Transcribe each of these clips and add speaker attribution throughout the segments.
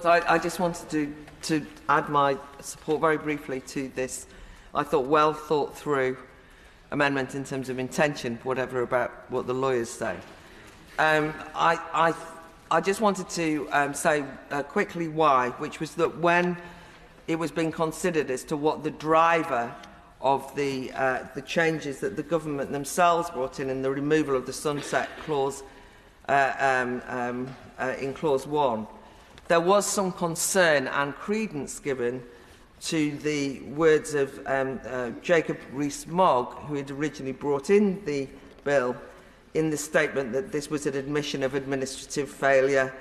Speaker 1: So I just wanted to add my support very briefly to this, I thought, well thought through amendment in terms of intention, whatever about what the lawyers say. I just wanted to say quickly why, which was that when it was being considered as to what the driver of the changes that the government themselves brought in the removal of the sunset clause in clause 1, there was some concern and credence given to the words of Jacob Rees-Mogg, who had originally brought in the bill, in the statement that this was an admission of administrative failure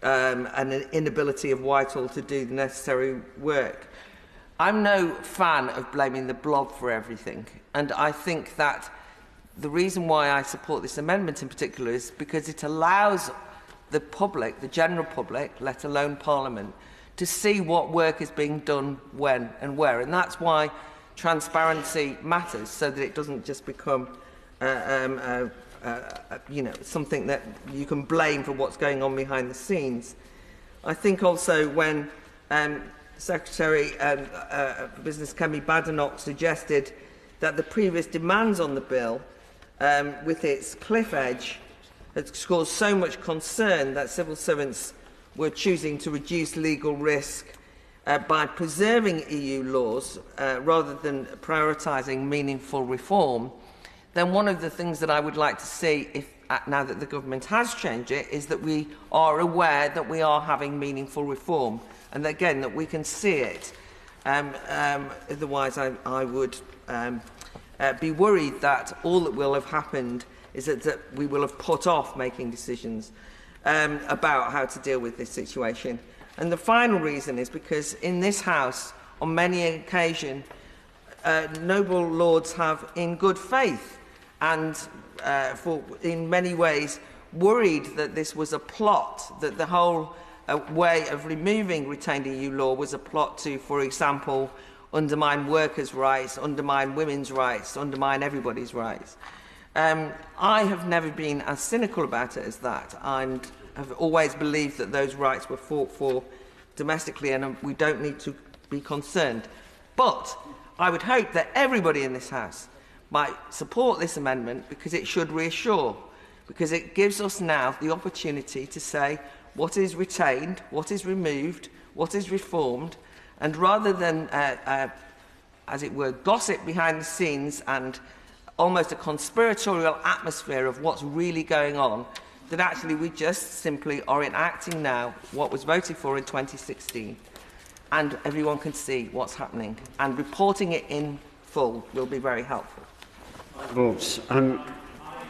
Speaker 1: and an inability of Whitehall to do the necessary work. I'm no fan of blaming the blob for everything, and I think that the reason why I support this amendment in particular is because it allows the public, the general public, let alone Parliament, to see what work is being done when and where. And that's why transparency matters, so that it doesn't just become something that you can blame for what's going on behind the scenes. I think also when Secretary for Business Kemi Badenoch suggested that the previous demands on the bill, with its cliff edge, had caused so much concern that civil servants were choosing to reduce legal risk by preserving EU laws rather than prioritising meaningful reform, then one of the things that I would like to see, now that the government has changed it, is that we are aware that we are having meaningful reform, and again, that we can see it. Otherwise, I would be worried that all that will have happened is that we will have put off making decisions about how to deal with this situation. And the final reason is because in this House, on many occasions, noble lords have, in good faith and in many ways, worried that this was a plot, that the whole way of removing retained EU law was a plot to, for example, undermine workers' rights, undermine women's rights, undermine everybody's rights. I have never been as cynical about it as that. I have always believed that those rights were fought for domestically, and we don't need to be concerned. But I would hope that everybody in this House might support this amendment, because it should reassure, because it gives us now the opportunity to say what is retained, what is removed, what is reformed, and rather than, as it were, gossip behind the scenes and almost a conspiratorial atmosphere of what's really going on, that actually we just simply are enacting now what was voted for in 2016, and everyone can see what's happening, and reporting it in full will be very helpful.
Speaker 2: Votes.